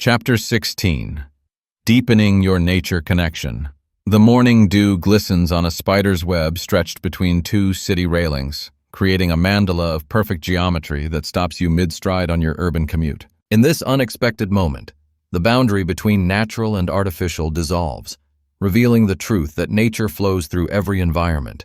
Chapter 16. Deepening Your Nature Connection. The morning dew glistens on a spider's web stretched between two city railings, creating a mandala of perfect geometry that stops you mid-stride on your urban commute. In this unexpected moment, the boundary between natural and artificial dissolves, revealing the truth that nature flows through every environment,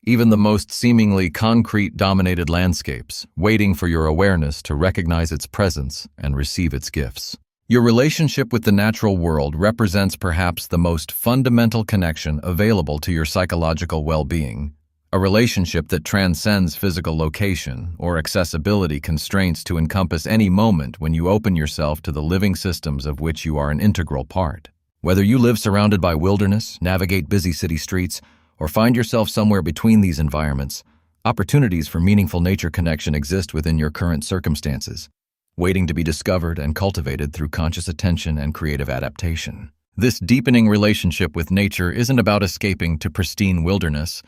even the most seemingly concrete-dominated landscapes, waiting for your awareness to recognize its presence and receive its gifts. Your relationship with the natural world represents perhaps the most fundamental connection available to your psychological well-being, a relationship that transcends physical location or accessibility constraints to encompass any moment when you open yourself to the living systems of which you are an integral part. Whether you live surrounded by wilderness, navigate busy city streets, or find yourself somewhere between these environments, opportunities for meaningful nature connection exist within your current circumstances, waiting to be discovered and cultivated through conscious attention and creative adaptation. This deepening relationship with nature isn't about escaping to pristine wilderness,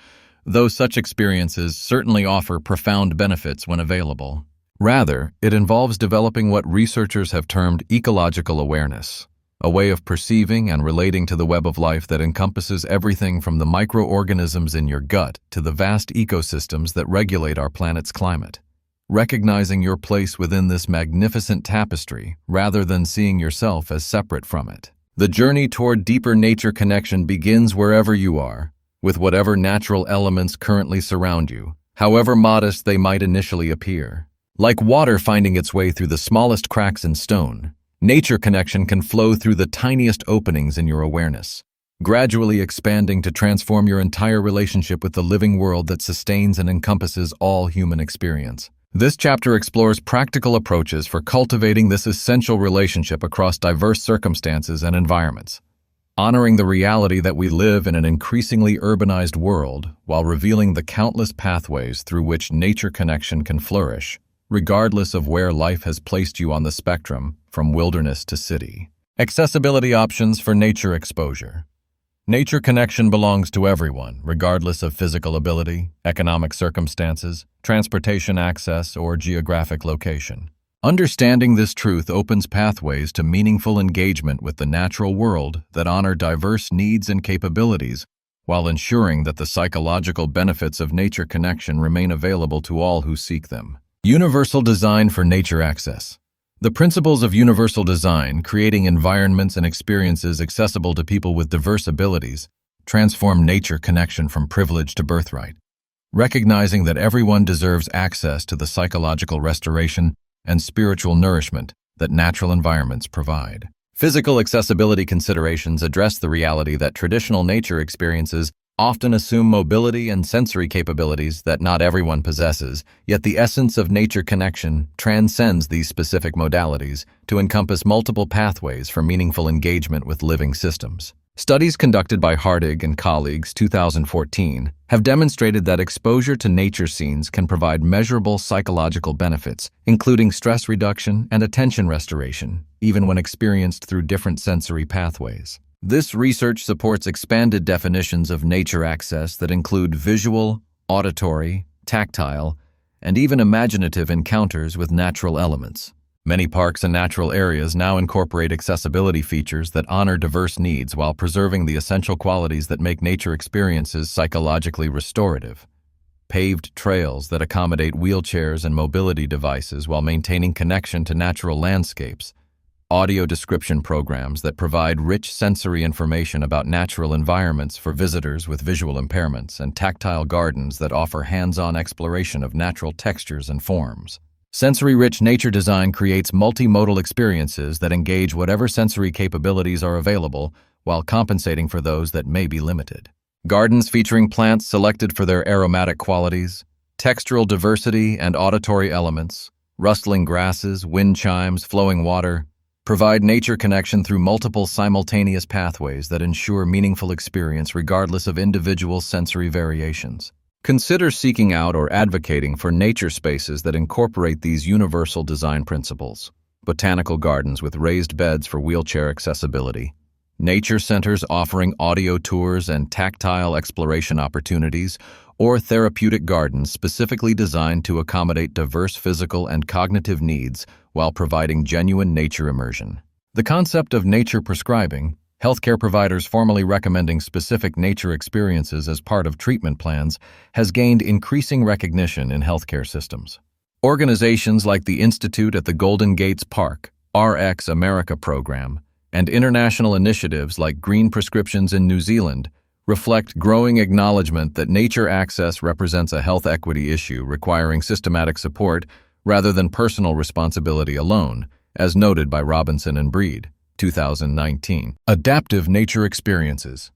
though such experiences certainly offer profound benefits when available. Rather, it involves developing what researchers have termed ecological awareness, a way of perceiving and relating to the web of life that encompasses everything from the microorganisms in your gut to the vast ecosystems that regulate our planet's climate. Recognizing your place within this magnificent tapestry rather than seeing yourself as separate from it. The journey toward deeper nature connection begins wherever you are, with whatever natural elements currently surround you, however modest they might initially appear. Like water finding its way through the smallest cracks in stone, nature connection can flow through the tiniest openings in your awareness, gradually expanding to transform your entire relationship with the living world that sustains and encompasses all human experience. This chapter explores practical approaches for cultivating this essential relationship across diverse circumstances and environments, honoring the reality that we live in an increasingly urbanized world while revealing the countless pathways through which nature connection can flourish, regardless of where life has placed you on the spectrum, from wilderness to city. Accessibility options for nature exposure. Nature connection belongs to everyone, regardless of physical ability, economic circumstances, transportation access, or geographic location. Understanding this truth opens pathways to meaningful engagement with the natural world that honor diverse needs and capabilities, while ensuring that the psychological benefits of nature connection remain available to all who seek them. Universal design for nature access. The principles of universal design, creating environments and experiences accessible to people with diverse abilities, transform nature connection from privilege to birthright, recognizing that everyone deserves access to the psychological restoration and spiritual nourishment that natural environments provide. Physical accessibility considerations address the reality that traditional nature experiences often assume mobility and sensory capabilities that not everyone possesses, yet the essence of nature connection transcends these specific modalities to encompass multiple pathways for meaningful engagement with living systems. Studies conducted by Hardig and colleagues 2014 have demonstrated that exposure to nature scenes can provide measurable psychological benefits, including stress reduction and attention restoration, even when experienced through different sensory pathways. This research supports expanded definitions of nature access that include visual, auditory, tactile, and even imaginative encounters with natural elements. Many parks and natural areas now incorporate accessibility features that honor diverse needs while preserving the essential qualities that make nature experiences psychologically restorative. Paved trails that accommodate wheelchairs and mobility devices while maintaining connection to natural landscapes. Audio description programs that provide rich sensory information about natural environments for visitors with visual impairments, and tactile gardens that offer hands-on exploration of natural textures and forms. Sensory-rich nature design creates multimodal experiences that engage whatever sensory capabilities are available while compensating for those that may be limited. Gardens featuring plants selected for their aromatic qualities, textural diversity and auditory elements, rustling grasses, wind chimes, flowing water, provide nature connection through multiple simultaneous pathways that ensure meaningful experience regardless of individual sensory variations. Consider seeking out or advocating for nature spaces that incorporate these universal design principles. Botanical gardens with raised beds for wheelchair accessibility, nature centers offering audio tours and tactile exploration opportunities, or therapeutic gardens specifically designed to accommodate diverse physical and cognitive needs while providing genuine nature immersion. The concept of nature prescribing, healthcare providers formally recommending specific nature experiences as part of treatment plans, has gained increasing recognition in healthcare systems. Organizations like the Institute at the Golden Gates Park, RX America program, and international initiatives like Green Prescriptions in New Zealand reflect growing acknowledgement that nature access represents a health equity issue requiring systematic support rather than personal responsibility alone, as noted by Robinson and Breed, 2019. Adaptive nature experiences.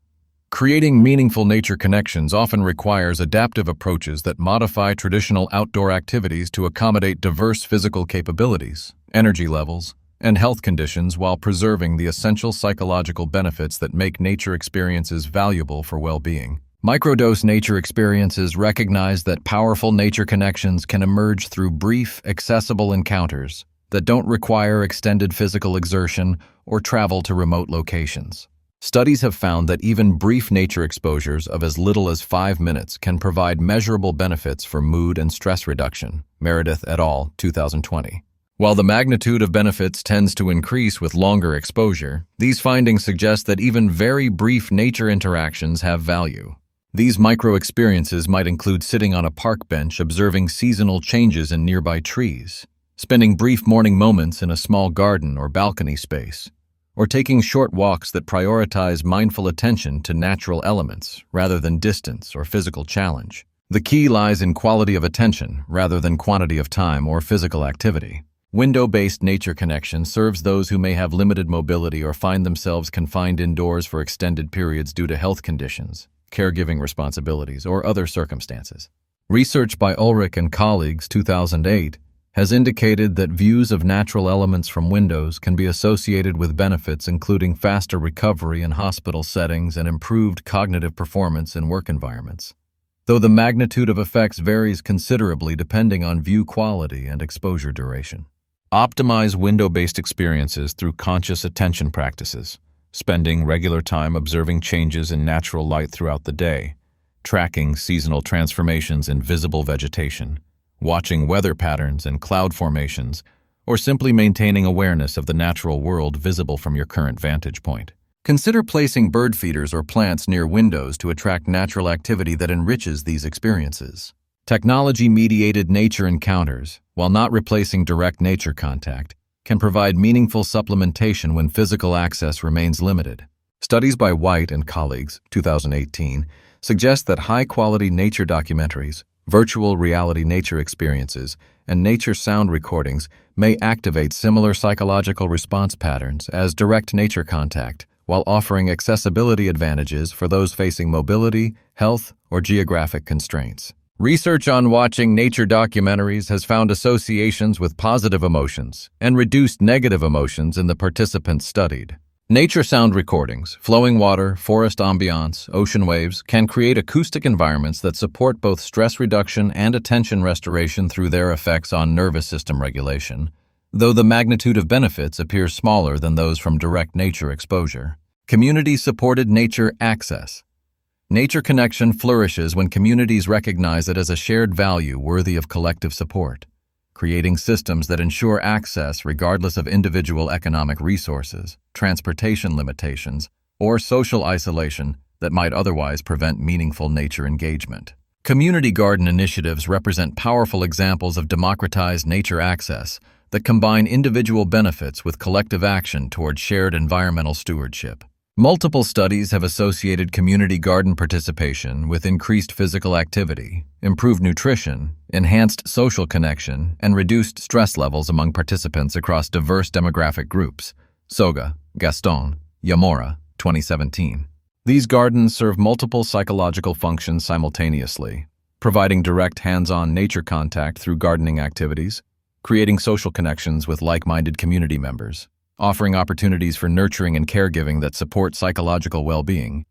Creating meaningful nature connections often requires adaptive approaches that modify traditional outdoor activities to accommodate diverse physical capabilities, energy levels, and health conditions while preserving the essential psychological benefits that make nature experiences valuable for well-being. Microdose nature experiences recognize that powerful nature connections can emerge through brief, accessible encounters that don't require extended physical exertion or travel to remote locations. Studies have found that even brief nature exposures of as little as 5 minutes can provide measurable benefits for mood and stress reduction. Meredith et al., 2020. While the magnitude of benefits tends to increase with longer exposure, these findings suggest that even very brief nature interactions have value. These micro-experiences might include sitting on a park bench observing seasonal changes in nearby trees, spending brief morning moments in a small garden or balcony space, or taking short walks that prioritize mindful attention to natural elements rather than distance or physical challenge. The key lies in quality of attention rather than quantity of time or physical activity. Window-based nature connection serves those who may have limited mobility or find themselves confined indoors for extended periods due to health conditions, caregiving responsibilities, or other circumstances. Research by Ulrich and colleagues, 2008, has indicated that views of natural elements from windows can be associated with benefits including faster recovery in hospital settings and improved cognitive performance in work environments, though the magnitude of effects varies considerably depending on view quality and exposure duration. Optimize window-based experiences through conscious attention practices, spending regular time observing changes in natural light throughout the day, tracking seasonal transformations in visible vegetation, watching weather patterns and cloud formations, or simply maintaining awareness of the natural world visible from your current vantage point. Consider placing bird feeders or plants near windows to attract natural activity that enriches these experiences. Technology-mediated nature encounters, while not replacing direct nature contact, can provide meaningful supplementation when physical access remains limited. Studies by White and colleagues, 2018, suggest that high-quality nature documentaries, virtual reality nature experiences, and nature sound recordings may activate similar psychological response patterns as direct nature contact, while offering accessibility advantages for those facing mobility, health, or geographic constraints. Research on watching nature documentaries has found associations with positive emotions and reduced negative emotions in the participants studied. Nature sound recordings, flowing water, forest ambiance, ocean waves, can create acoustic environments that support both stress reduction and attention restoration through their effects on nervous system regulation, though the magnitude of benefits appears smaller than those from direct nature exposure. Community-supported nature access. Nature connection flourishes when communities recognize it as a shared value worthy of collective support, creating systems that ensure access regardless of individual economic resources, transportation limitations, or social isolation that might otherwise prevent meaningful nature engagement. Community garden initiatives represent powerful examples of democratized nature access that combine individual benefits with collective action toward shared environmental stewardship. Multiple studies have associated community garden participation with increased physical activity, improved nutrition, enhanced social connection, and reduced stress levels among participants across diverse demographic groups. Soga, Gaston, Yamora, 2017. These gardens serve multiple psychological functions simultaneously, providing direct hands-on nature contact through gardening activities, creating social connections with like-minded community members, offering opportunities for nurturing and caregiving that support psychological well-being,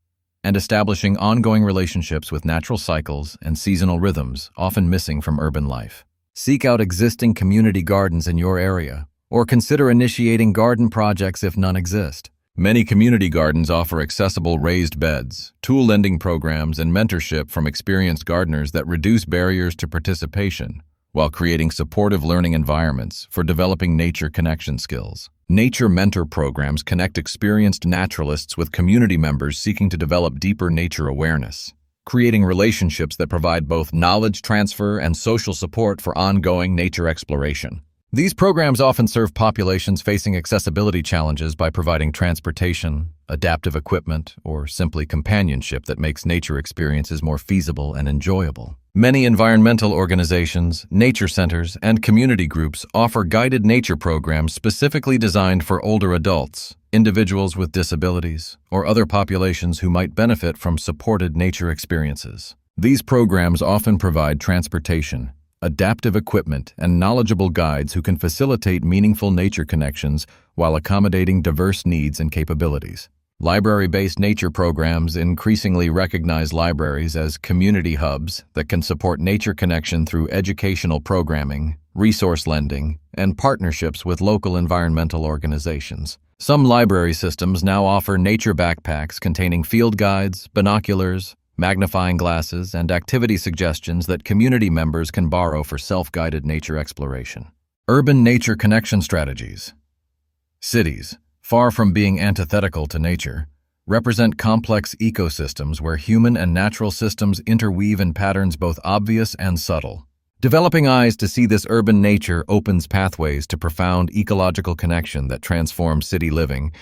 and establishing ongoing relationships with natural cycles and seasonal rhythms often missing from urban life. Seek out existing community gardens in your area, or consider initiating garden projects if none exist. Many community gardens offer accessible raised beds, tool lending programs, and mentorship from experienced gardeners that reduce barriers to participation, while creating supportive learning environments for developing nature connection skills. Nature mentor programs connect experienced naturalists with community members seeking to develop deeper nature awareness, creating relationships that provide both knowledge transfer and social support for ongoing nature exploration. These programs often serve populations facing accessibility challenges by providing transportation, adaptive equipment, or simply companionship that makes nature experiences more feasible and enjoyable. Many environmental organizations, nature centers, and community groups offer guided nature programs specifically designed for older adults, individuals with disabilities, or other populations who might benefit from supported nature experiences. These programs often provide transportation, adaptive equipment, and knowledgeable guides who can facilitate meaningful nature connections while accommodating diverse needs and capabilities. Library-based nature programs increasingly recognize libraries as community hubs that can support nature connection through educational programming, resource lending, and partnerships with local environmental organizations. Some library systems now offer nature backpacks containing field guides, binoculars, magnifying glasses, and activity suggestions that community members can borrow for self-guided nature exploration. Urban nature connection strategies. Cities, far from being antithetical to nature, represent complex ecosystems where human and natural systems interweave in patterns both obvious and subtle. Developing eyes to see this urban nature opens pathways to profound ecological connection that transforms city living,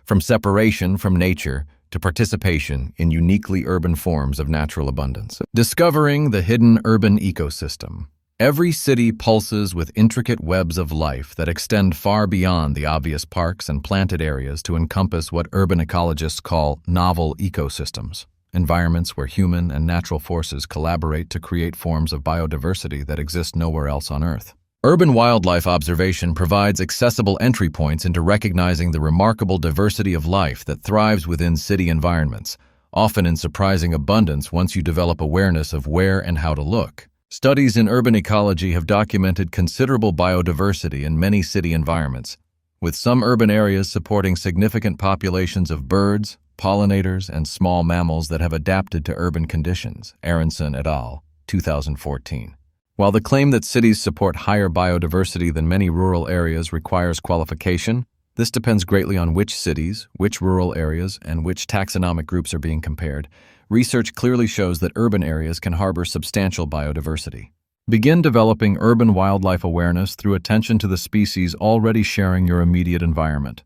from separation from nature to participation in uniquely urban forms of natural abundance. Discovering the hidden urban ecosystem. Every city pulses with intricate webs of life that extend far beyond the obvious parks and planted areas to encompass what urban ecologists call novel ecosystems, environments where human and natural forces collaborate to create forms of biodiversity that exist nowhere else on Earth. Urban wildlife observation provides accessible entry points into recognizing the remarkable diversity of life that thrives within city environments, often in surprising abundance once you develop awareness of where and how to look. Studies in urban ecology have documented considerable biodiversity in many city environments, with some urban areas supporting significant populations of birds, pollinators, and small mammals that have adapted to urban conditions. Aronson et al., 2014. While the claim that cities support higher biodiversity than many rural areas requires qualification, this depends greatly on which cities, which rural areas, and which taxonomic groups are being compared. Research clearly shows that urban areas can harbor substantial biodiversity. Begin developing urban wildlife awareness through attention to the species already sharing your immediate environment.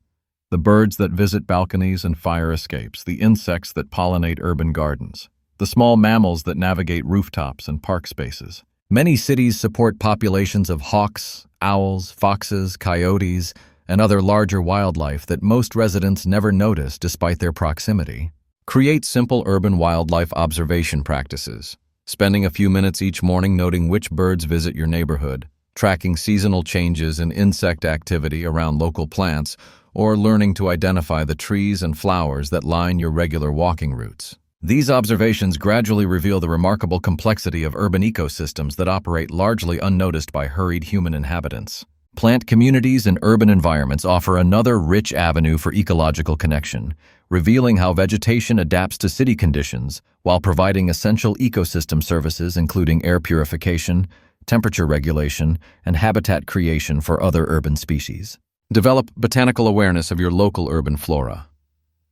The birds that visit balconies and fire escapes, the insects that pollinate urban gardens, the small mammals that navigate rooftops and park spaces. Many cities support populations of hawks, owls, foxes, coyotes, and other larger wildlife that most residents never notice despite their proximity. Create simple urban wildlife observation practices, spending a few minutes each morning noting which birds visit your neighborhood, tracking seasonal changes in insect activity around local plants, or learning to identify the trees and flowers that line your regular walking routes. These observations gradually reveal the remarkable complexity of urban ecosystems that operate largely unnoticed by hurried human inhabitants. Plant communities and urban environments offer another rich avenue for ecological connection, revealing how vegetation adapts to city conditions while providing essential ecosystem services including air purification, temperature regulation, and habitat creation for other urban species. Develop botanical awareness of your local urban flora,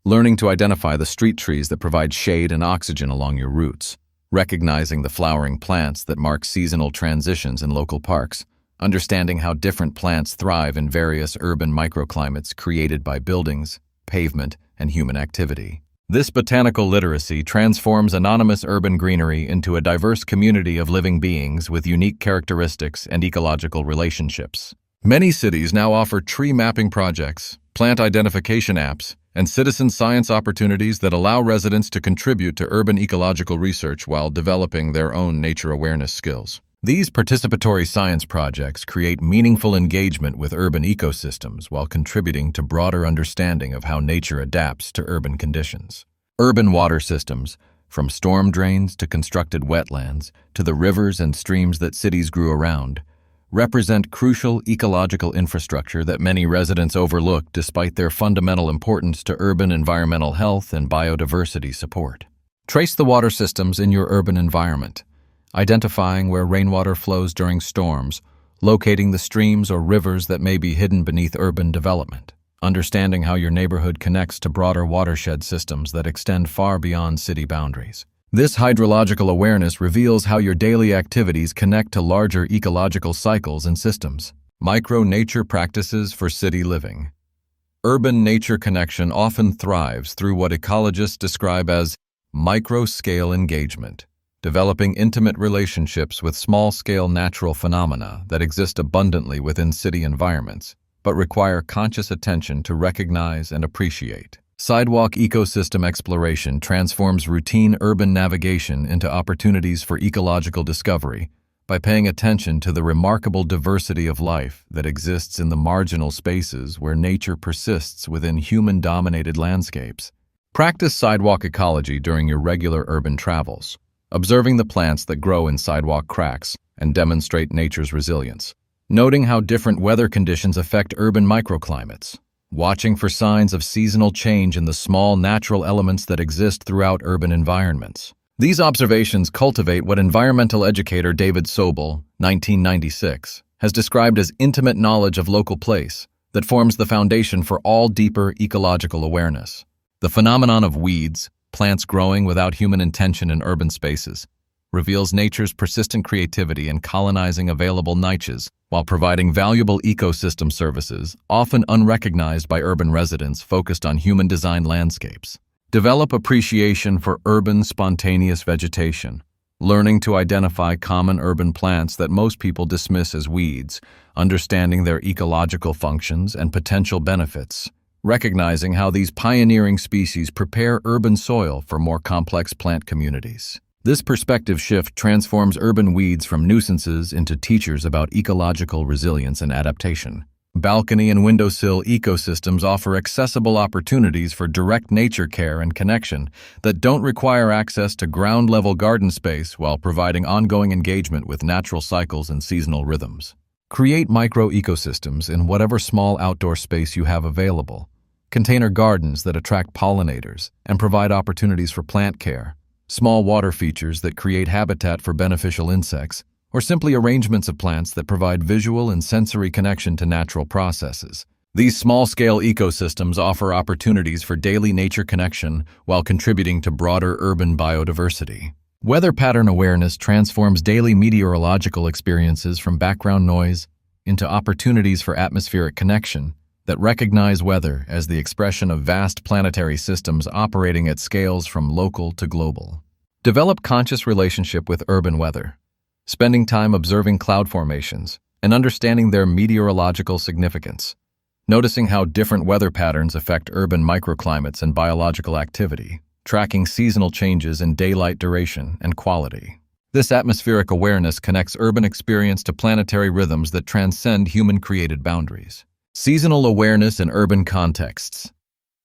learning to identify the street trees that provide shade and oxygen along your routes, recognizing the flowering plants that mark seasonal transitions in local parks, understanding how different plants thrive in various urban microclimates created by buildings, pavement, and human activity. This botanical literacy transforms anonymous urban greenery into a diverse community of living beings with unique characteristics and ecological relationships. Many cities now offer tree mapping projects, plant identification apps, and citizen science opportunities that allow residents to contribute to urban ecological research while developing their own nature awareness skills. These participatory science projects create meaningful engagement with urban ecosystems while contributing to broader understanding of how nature adapts to urban conditions. Urban water systems, from storm drains to constructed wetlands to the rivers and streams that cities grew around, represent crucial ecological infrastructure that many residents overlook despite their fundamental importance to urban environmental health and biodiversity support. Trace the water systems in your urban environment, identifying where rainwater flows during storms, locating the streams or rivers that may be hidden beneath urban development, understanding how your neighborhood connects to broader watershed systems that extend far beyond city boundaries. This hydrological awareness reveals how your daily activities connect to larger ecological cycles and systems. Micro-nature practices for city living. Urban nature connection often thrives through what ecologists describe as micro-scale engagement, developing intimate relationships with small-scale natural phenomena that exist abundantly within city environments, but require conscious attention to recognize and appreciate. Sidewalk ecosystem exploration transforms routine urban navigation into opportunities for ecological discovery by paying attention to the remarkable diversity of life that exists in the marginal spaces where nature persists within human-dominated landscapes. Practice sidewalk ecology during your regular urban travels, observing the plants that grow in sidewalk cracks and demonstrate nature's resilience, noting how different weather conditions affect urban microclimates, watching for signs of seasonal change in the small natural elements that exist throughout urban environments. These observations cultivate what environmental educator David Sobel, 1996, has described as intimate knowledge of local place that forms the foundation for all deeper ecological awareness. The phenomenon of weeds, plants growing without human intention in urban spaces, reveals nature's persistent creativity in colonizing available niches while providing valuable ecosystem services, often unrecognized by urban residents focused on human-designed landscapes. Develop appreciation for urban spontaneous vegetation, learning to identify common urban plants that most people dismiss as weeds, understanding their ecological functions and potential benefits, recognizing how these pioneering species prepare urban soil for more complex plant communities. This perspective shift transforms urban weeds from nuisances into teachers about ecological resilience and adaptation. Balcony and windowsill ecosystems offer accessible opportunities for direct nature care and connection that don't require access to ground-level garden space while providing ongoing engagement with natural cycles and seasonal rhythms. Create micro-ecosystems in whatever small outdoor space you have available. Container gardens that attract pollinators and provide opportunities for plant care, small water features that create habitat for beneficial insects, or simply arrangements of plants that provide visual and sensory connection to natural processes. These small-scale ecosystems offer opportunities for daily nature connection while contributing to broader urban biodiversity. Weather pattern awareness transforms daily meteorological experiences from background noise into opportunities for atmospheric connection that recognize weather as the expression of vast planetary systems operating at scales from local to global. Develop conscious relationship with urban weather, spending time observing cloud formations and understanding their meteorological significance, noticing how different weather patterns affect urban microclimates and biological activity, tracking seasonal changes in daylight duration and quality. This atmospheric awareness connects urban experience to planetary rhythms that transcend human-created boundaries. Seasonal awareness in urban contexts.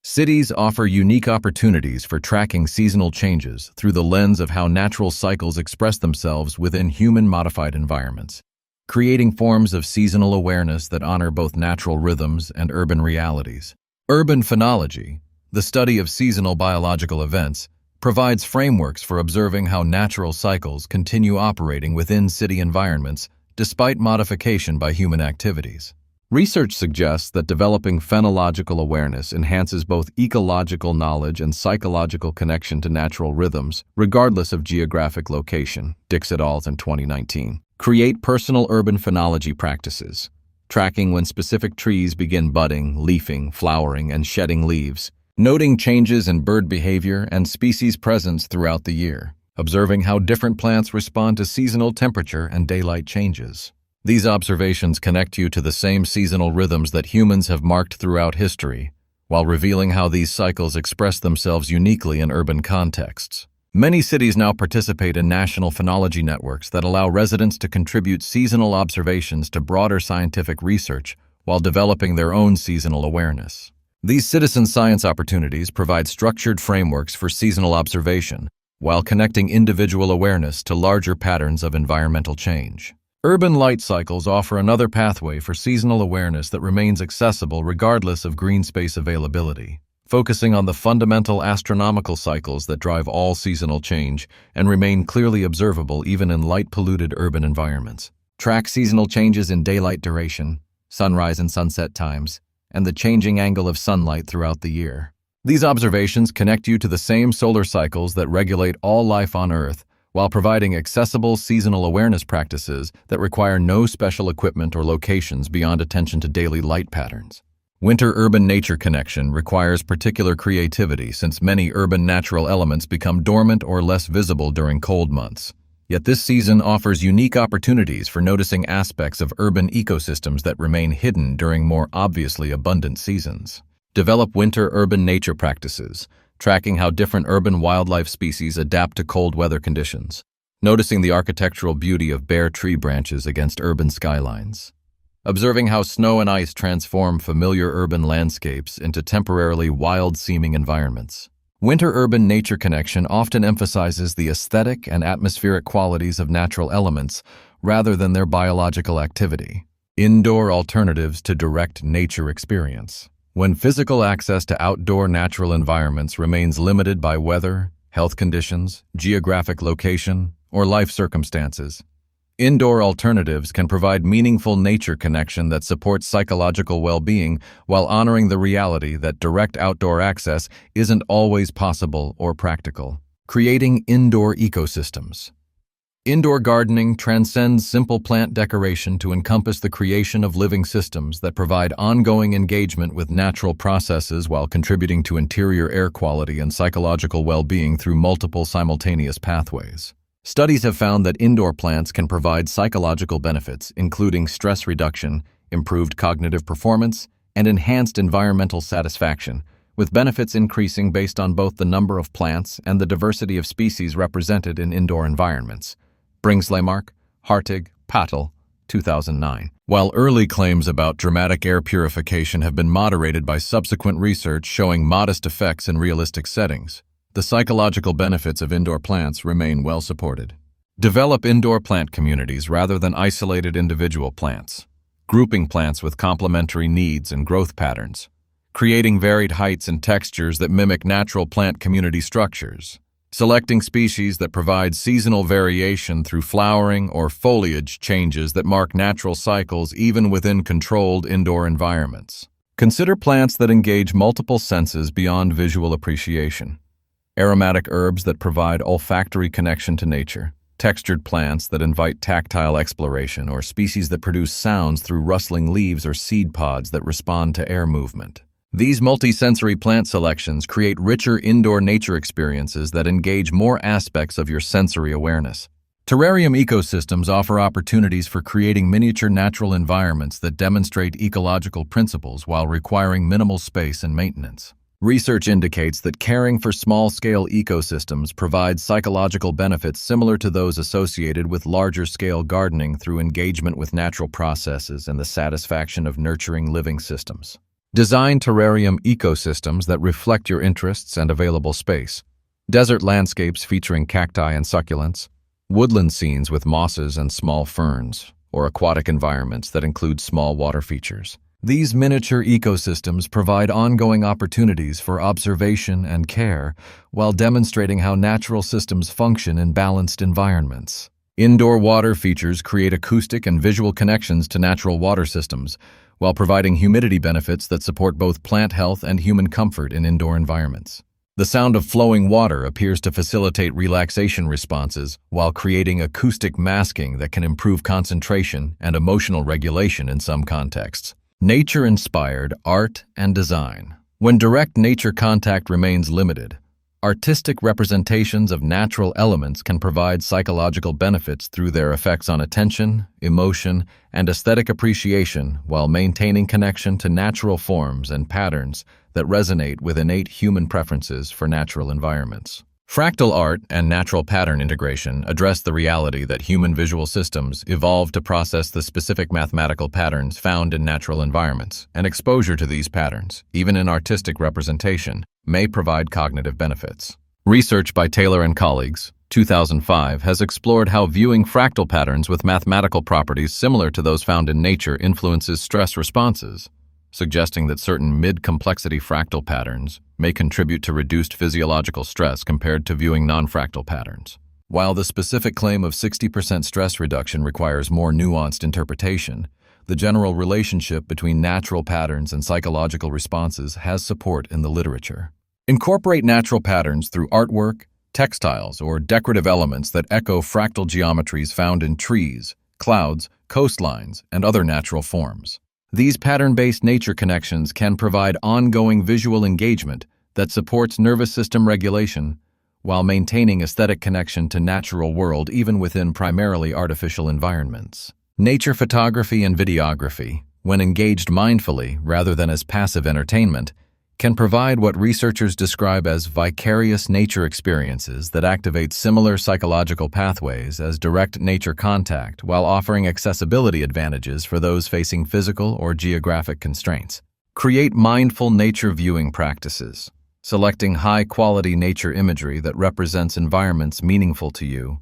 Cities offer unique opportunities for tracking seasonal changes through the lens of how natural cycles express themselves within human-modified environments, creating forms of seasonal awareness that honor both natural rhythms and urban realities. Urban phenology, the study of seasonal biological events, provides frameworks for observing how natural cycles continue operating within city environments despite modification by human activities. Research suggests that developing phenological awareness enhances both ecological knowledge and psychological connection to natural rhythms, regardless of geographic location. Dix et al. In 2019. Create personal urban phenology practices, tracking when specific trees begin budding, leafing, flowering, and shedding leaves, noting changes in bird behavior and species presence throughout the year, observing how different plants respond to seasonal temperature and daylight changes. These observations connect you to the same seasonal rhythms that humans have marked throughout history, while revealing how these cycles express themselves uniquely in urban contexts. Many cities now participate in national phenology networks that allow residents to contribute seasonal observations to broader scientific research while developing their own seasonal awareness. These citizen science opportunities provide structured frameworks for seasonal observation, while connecting individual awareness to larger patterns of environmental change. Urban light cycles offer another pathway for seasonal awareness that remains accessible regardless of green space availability, focusing on the fundamental astronomical cycles that drive all seasonal change and remain clearly observable even in light-polluted urban environments. Track seasonal changes in daylight duration, sunrise and sunset times, and the changing angle of sunlight throughout the year. These observations connect you to the same solar cycles that regulate all life on Earth, while providing accessible seasonal awareness practices that require no special equipment or locations beyond attention to daily light patterns. Winter-urban nature connection requires particular creativity since many urban natural elements become dormant or less visible during cold months. Yet this season offers unique opportunities for noticing aspects of urban ecosystems that remain hidden during more obviously abundant seasons. Develop winter-urban nature practices, tracking how different urban wildlife species adapt to cold weather conditions, noticing the architectural beauty of bare tree branches against urban skylines, observing how snow and ice transform familiar urban landscapes into temporarily wild-seeming environments. Winter-urban nature connection often emphasizes the aesthetic and atmospheric qualities of natural elements rather than their biological activity. Indoor alternatives to direct nature experience. When physical access to outdoor natural environments remains limited by weather, health conditions, geographic location, or life circumstances, indoor alternatives can provide meaningful nature connection that supports psychological well-being while honoring the reality that direct outdoor access isn't always possible or practical. Creating indoor ecosystems. Indoor gardening transcends simple plant decoration to encompass the creation of living systems that provide ongoing engagement with natural processes while contributing to interior air quality and psychological well-being through multiple simultaneous pathways. Studies have found that indoor plants can provide psychological benefits, including stress reduction, improved cognitive performance, and enhanced environmental satisfaction, with benefits increasing based on both the number of plants and the diversity of species represented in indoor environments. Bringslaymark, Hartig, Patel, 2009. While early claims about dramatic air purification have been moderated by subsequent research showing modest effects in realistic settings, the psychological benefits of indoor plants remain well supported. Develop indoor plant communities rather than isolated individual plants, grouping plants with complementary needs and growth patterns, creating varied heights and textures that mimic natural plant community structures, selecting species that provide seasonal variation through flowering or foliage changes that mark natural cycles even within controlled indoor environments. Consider plants that engage multiple senses beyond visual appreciation. Aromatic herbs that provide olfactory connection to nature, textured plants that invite tactile exploration, or species that produce sounds through rustling leaves or seed pods that respond to air movement. These multisensory plant selections create richer indoor nature experiences that engage more aspects of your sensory awareness. Terrarium ecosystems offer opportunities for creating miniature natural environments that demonstrate ecological principles while requiring minimal space and maintenance. Research indicates that caring for small-scale ecosystems provides psychological benefits similar to those associated with larger-scale gardening through engagement with natural processes and the satisfaction of nurturing living systems. Design terrarium ecosystems that reflect your interests and available space. Desert landscapes featuring cacti and succulents, woodland scenes with mosses and small ferns, or aquatic environments that include small water features. These miniature ecosystems provide ongoing opportunities for observation and care while demonstrating how natural systems function in balanced environments. Indoor water features create acoustic and visual connections to natural water systems, while providing humidity benefits that support both plant health and human comfort in indoor environments. The sound of flowing water appears to facilitate relaxation responses while creating acoustic masking that can improve concentration and emotional regulation in some contexts. Nature-inspired art and design. When direct nature contact remains limited, artistic representations of natural elements can provide psychological benefits through their effects on attention, emotion, and aesthetic appreciation while maintaining connection to natural forms and patterns that resonate with innate human preferences for natural environments. Fractal art and natural pattern integration address the reality that human visual systems evolved to process the specific mathematical patterns found in natural environments, and exposure to these patterns, even in artistic representation, may provide cognitive benefits. Research by Taylor and colleagues, 2005, has explored how viewing fractal patterns with mathematical properties similar to those found in nature influences stress responses, suggesting that certain mid-complexity fractal patterns may contribute to reduced physiological stress compared to viewing non-fractal patterns. While the specific claim of 60% stress reduction requires more nuanced interpretation, the general relationship between natural patterns and psychological responses has support in the literature. Incorporate natural patterns through artwork, textiles, or decorative elements that echo fractal geometries found in trees, clouds, coastlines, and other natural forms. These pattern-based nature connections can provide ongoing visual engagement that supports nervous system regulation while maintaining aesthetic connection to natural world even within primarily artificial environments. Nature photography and videography, when engaged mindfully rather than as passive entertainment, can provide what researchers describe as vicarious nature experiences that activate similar psychological pathways as direct nature contact while offering accessibility advantages for those facing physical or geographic constraints. Create mindful nature viewing practices, selecting high-quality nature imagery that represents environments meaningful to you,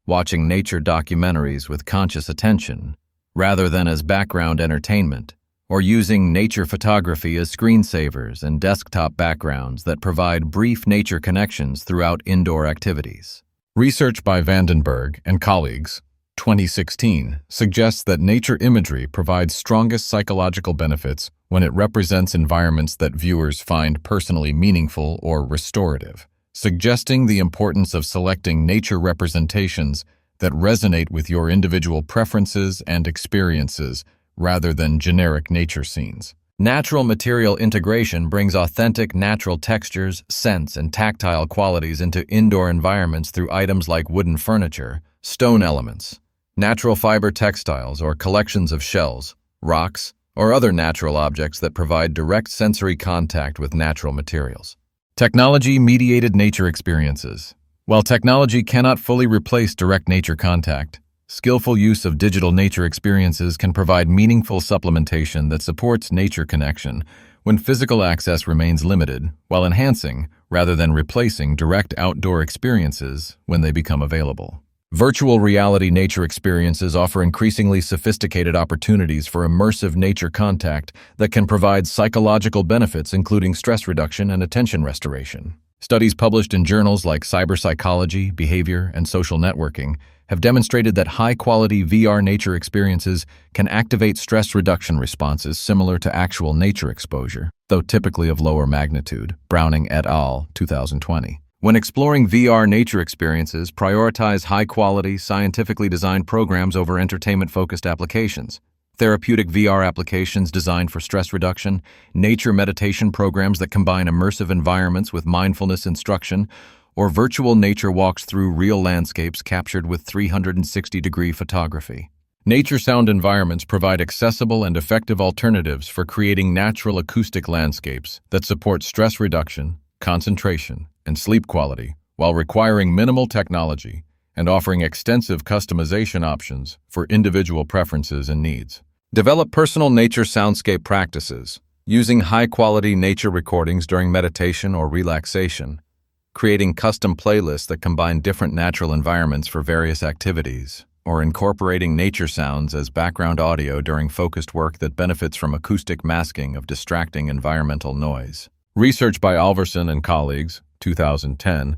watching nature documentaries with conscious attention, rather than as background entertainment, or using nature photography as screensavers and desktop backgrounds that provide brief nature connections throughout indoor activities. Research by Vandenberg and colleagues, 2016, suggests that nature imagery provides strongest psychological benefits when it represents environments that viewers find personally meaningful or restorative, suggesting the importance of selecting nature representations that resonate with your individual preferences and experiences rather than generic nature scenes. Natural material integration brings authentic natural textures, scents, and tactile qualities into indoor environments through items like wooden furniture, stone elements, natural fiber textiles, or collections of shells, rocks, or other natural objects that provide direct sensory contact with natural materials. Technology-mediated nature experiences. While technology cannot fully replace direct nature contact, skillful use of digital nature experiences can provide meaningful supplementation that supports nature connection when physical access remains limited, while enhancing, rather than replacing, direct outdoor experiences when they become available. Virtual reality nature experiences offer increasingly sophisticated opportunities for immersive nature contact that can provide psychological benefits including stress reduction and attention restoration. Studies published in journals like Cyberpsychology, Behavior, and Social Networking have demonstrated that high-quality VR nature experiences can activate stress reduction responses similar to actual nature exposure, though typically of lower magnitude. Browning et al., 2020. When exploring VR nature experiences, prioritize high-quality, scientifically designed programs over entertainment-focused applications. Therapeutic VR applications designed for stress reduction, nature meditation programs that combine immersive environments with mindfulness instruction, or virtual nature walks through real landscapes captured with 360-degree photography. Nature sound environments provide accessible and effective alternatives for creating natural acoustic landscapes that support stress reduction, concentration, and sleep quality, while requiring minimal technology and offering extensive customization options for individual preferences and needs. Develop personal nature soundscape practices, using high-quality nature recordings during meditation or relaxation, creating custom playlists that combine different natural environments for various activities, or incorporating nature sounds as background audio during focused work that benefits from acoustic masking of distracting environmental noise. Research by Alverson and colleagues, 2010,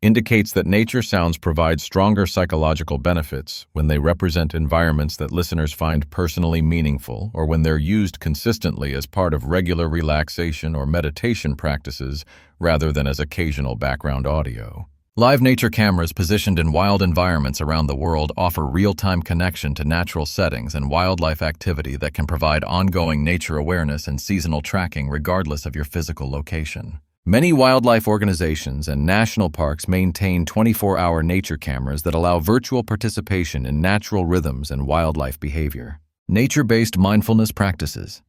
indicates that nature sounds provide stronger psychological benefits when they represent environments that listeners find personally meaningful or when they're used consistently as part of regular relaxation or meditation practices rather than as occasional background audio. Live nature cameras positioned in wild environments around the world offer real-time connection to natural settings and wildlife activity that can provide ongoing nature awareness and seasonal tracking regardless of your physical location. Many wildlife organizations and national parks maintain 24-hour nature cameras that allow virtual participation in natural rhythms and wildlife behavior. Nature-based mindfulness practices.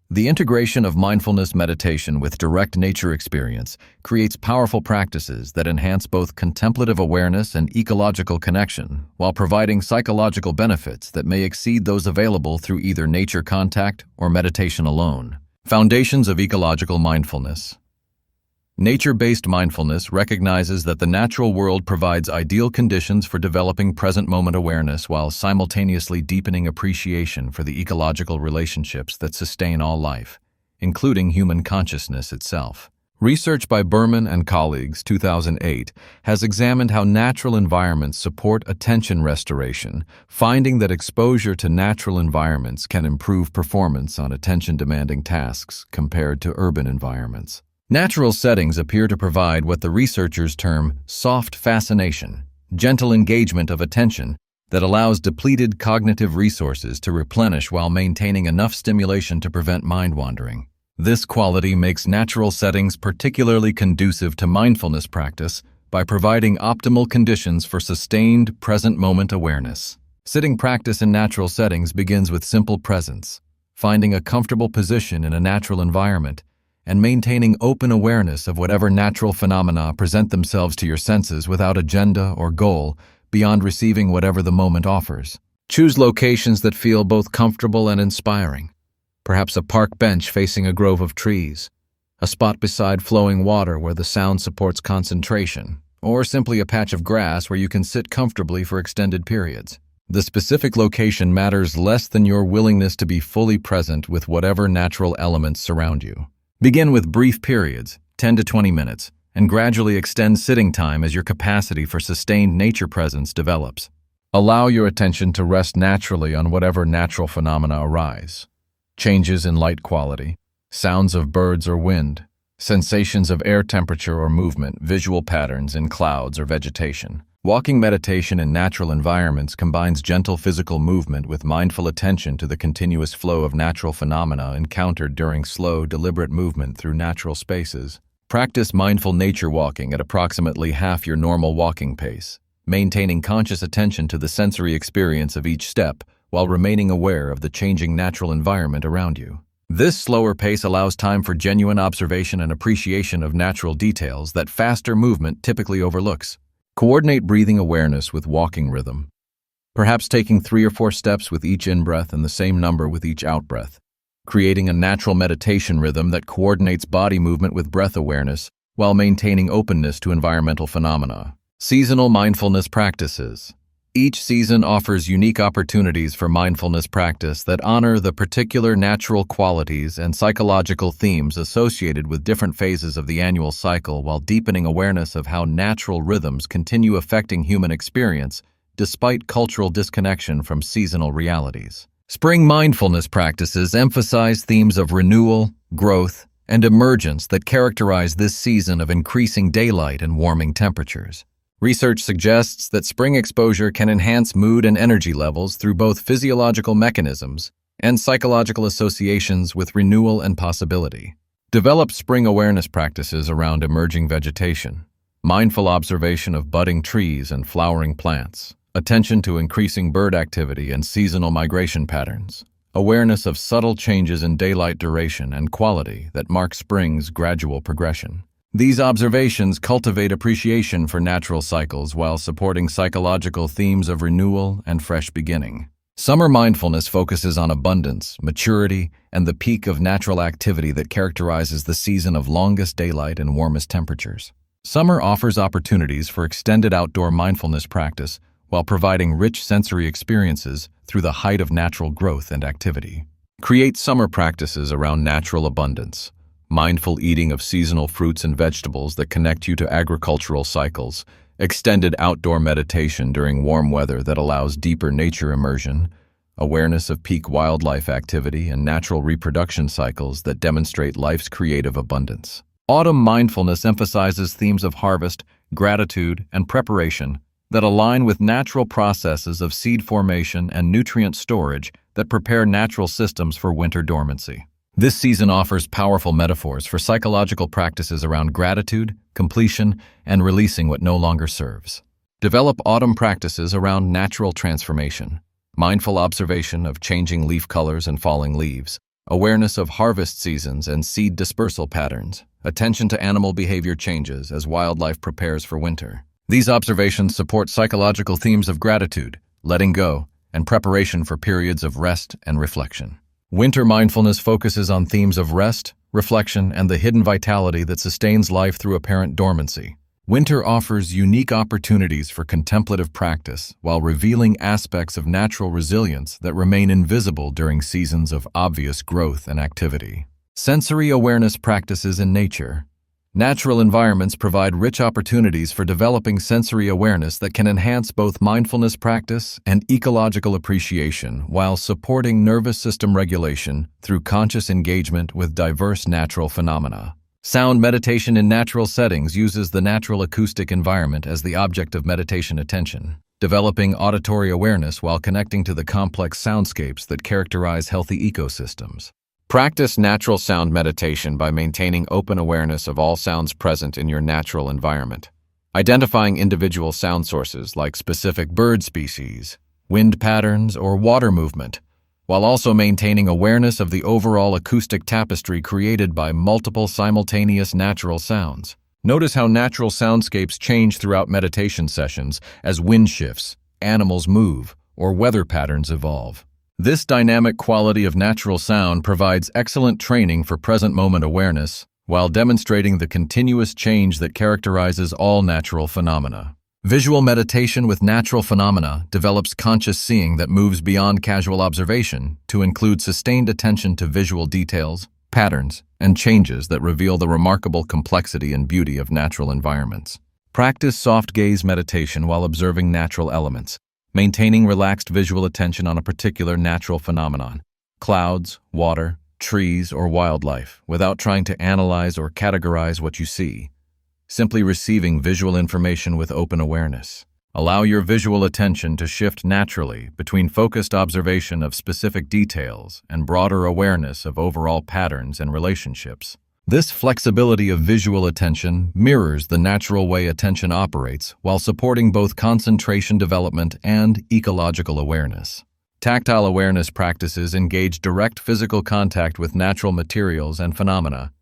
The integration of mindfulness meditation with direct nature experience creates powerful practices that enhance both contemplative awareness and ecological connection, while providing psychological benefits that may exceed those available through either nature contact or meditation alone. Foundations of ecological mindfulness. Nature-based mindfulness recognizes that the natural world provides ideal conditions for developing present-moment awareness while simultaneously deepening appreciation for the ecological relationships that sustain all life, including human consciousness itself. Research by Berman and colleagues, 2008, has examined how natural environments support attention restoration, finding that exposure to natural environments can improve performance on attention-demanding tasks compared to urban environments. Natural settings appear to provide what the researchers term soft fascination, gentle engagement of attention that allows depleted cognitive resources to replenish while maintaining enough stimulation to prevent mind wandering. This quality makes natural settings particularly conducive to mindfulness practice by providing optimal conditions for sustained present-moment awareness. Sitting practice in natural settings begins with simple presence, finding a comfortable position in a natural environment, and maintaining open awareness of whatever natural phenomena present themselves to your senses without agenda or goal beyond receiving whatever the moment offers. Choose locations that feel both comfortable and inspiring. Perhaps a park bench facing a grove of trees, a spot beside flowing water where the sound supports concentration, or simply a patch of grass where you can sit comfortably for extended periods. The specific location matters less than your willingness to be fully present with whatever natural elements surround you. Begin with brief periods, 10 to 20 minutes, and gradually extend sitting time as your capacity for sustained nature presence develops. Allow your attention to rest naturally on whatever natural phenomena arise. Changes in light quality, sounds of birds or wind, sensations of air temperature or movement, visual patterns in clouds or vegetation. Walking meditation in natural environments combines gentle physical movement with mindful attention to the continuous flow of natural phenomena encountered during slow, deliberate movement through natural spaces. Practice mindful nature walking at approximately half your normal walking pace, maintaining conscious attention to the sensory experience of each step while remaining aware of the changing natural environment around you. This slower pace allows time for genuine observation and appreciation of natural details that faster movement typically overlooks. Coordinate breathing awareness with walking rhythm, perhaps taking 3 or 4 steps with each in-breath and the same number with each out-breath, creating a natural meditation rhythm that coordinates body movement with breath awareness while maintaining openness to environmental phenomena. Seasonal mindfulness practices. Each season offers unique opportunities for mindfulness practice that honor the particular natural qualities and psychological themes associated with different phases of the annual cycle while deepening awareness of how natural rhythms continue affecting human experience despite cultural disconnection from seasonal realities. Spring mindfulness practices emphasize themes of renewal, growth, and emergence that characterize this season of increasing daylight and warming temperatures. Research suggests that spring exposure can enhance mood and energy levels through both physiological mechanisms and psychological associations with renewal and possibility. Develop spring awareness practices around emerging vegetation, mindful observation of budding trees and flowering plants, attention to increasing bird activity and seasonal migration patterns, awareness of subtle changes in daylight duration and quality that mark spring's gradual progression. These observations cultivate appreciation for natural cycles while supporting psychological themes of renewal and fresh beginning. Summer mindfulness focuses on abundance, maturity, and the peak of natural activity that characterizes the season of longest daylight and warmest temperatures. Summer offers opportunities for extended outdoor mindfulness practice while providing rich sensory experiences through the height of natural growth and activity. Create summer practices around natural abundance. Mindful eating of seasonal fruits and vegetables that connect you to agricultural cycles, extended outdoor meditation during warm weather that allows deeper nature immersion, awareness of peak wildlife activity and natural reproduction cycles that demonstrate life's creative abundance. Autumn mindfulness emphasizes themes of harvest, gratitude, and preparation that align with natural processes of seed formation and nutrient storage that prepare natural systems for winter dormancy. This season offers powerful metaphors for psychological practices around gratitude, completion, and releasing what no longer serves. Develop autumn practices around natural transformation, mindful observation of changing leaf colors and falling leaves, awareness of harvest seasons and seed dispersal patterns, attention to animal behavior changes as wildlife prepares for winter. These observations support psychological themes of gratitude, letting go, and preparation for periods of rest and reflection. Winter mindfulness focuses on themes of rest, reflection, and the hidden vitality that sustains life through apparent dormancy. Winter offers unique opportunities for contemplative practice while revealing aspects of natural resilience that remain invisible during seasons of obvious growth and activity. Sensory awareness practices in nature. Natural environments provide rich opportunities for developing sensory awareness that can enhance both mindfulness practice and ecological appreciation while supporting nervous system regulation through conscious engagement with diverse natural phenomena. Sound meditation in natural settings uses the natural acoustic environment as the object of meditation attention, developing auditory awareness while connecting to the complex soundscapes that characterize healthy ecosystems. Practice natural sound meditation by maintaining open awareness of all sounds present in your natural environment, identifying individual sound sources like specific bird species, wind patterns, or water movement, while also maintaining awareness of the overall acoustic tapestry created by multiple simultaneous natural sounds. Notice how natural soundscapes change throughout meditation sessions as wind shifts, animals move, or weather patterns evolve. This dynamic quality of natural sound provides excellent training for present-moment awareness while demonstrating the continuous change that characterizes all natural phenomena. Visual meditation with natural phenomena develops conscious seeing that moves beyond casual observation to include sustained attention to visual details, patterns, and changes that reveal the remarkable complexity and beauty of natural environments. Practice soft gaze meditation while observing natural elements, maintaining relaxed visual attention on a particular natural phenomenon, clouds, water, trees, or wildlife, without trying to analyze or categorize what you see. Simply receiving visual information with open awareness. Allow your visual attention to shift naturally between focused observation of specific details and broader awareness of overall patterns and relationships. This flexibility of visual attention mirrors the natural way attention operates while supporting both concentration development and ecological awareness. Tactile awareness practices engage direct physical contact with natural materials and phenomena,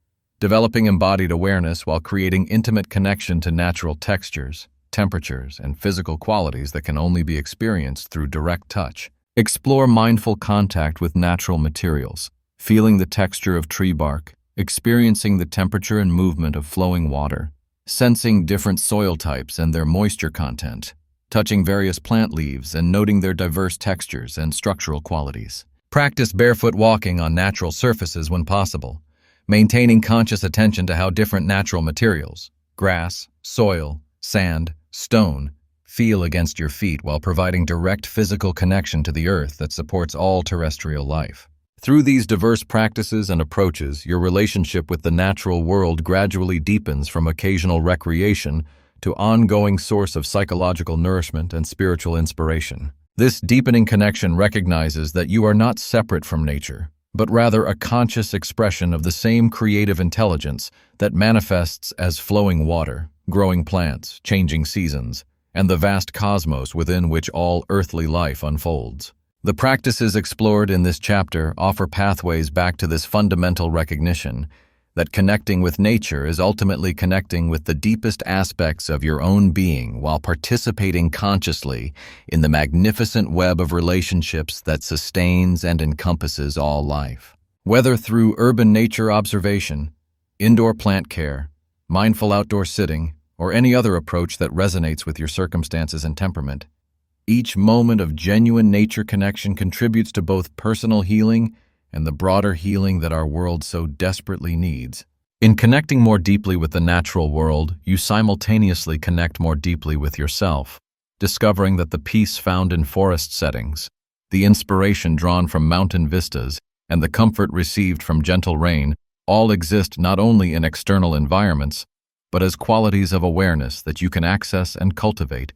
developing embodied awareness while creating intimate connection to natural textures, temperatures, and physical qualities that can only be experienced through direct touch. Explore mindful contact with natural materials, feeling the texture of tree bark, experiencing the temperature and movement of flowing water, sensing different soil types and their moisture content, touching various plant leaves and noting their diverse textures and structural qualities. Practice barefoot walking on natural surfaces when possible, maintaining conscious attention to how different natural materials, grass, soil, sand, stone, feel against your feet while providing direct physical connection to the earth that supports all terrestrial life. Through these diverse practices and approaches, your relationship with the natural world gradually deepens from occasional recreation to ongoing source of psychological nourishment and spiritual inspiration. This deepening connection recognizes that you are not separate from nature, but rather a conscious expression of the same creative intelligence that manifests as flowing water, growing plants, changing seasons, and the vast cosmos within which all earthly life unfolds. The practices explored in this chapter offer pathways back to this fundamental recognition that connecting with nature is ultimately connecting with the deepest aspects of your own being while participating consciously in the magnificent web of relationships that sustains and encompasses all life. Whether through urban nature observation, indoor plant care, mindful outdoor sitting, or any other approach that resonates with your circumstances and temperament, each moment of genuine nature connection contributes to both personal healing and the broader healing that our world so desperately needs. In connecting more deeply with the natural world, you simultaneously connect more deeply with yourself, discovering that the peace found in forest settings, the inspiration drawn from mountain vistas, and the comfort received from gentle rain all exist not only in external environments, but as qualities of awareness that you can access and cultivate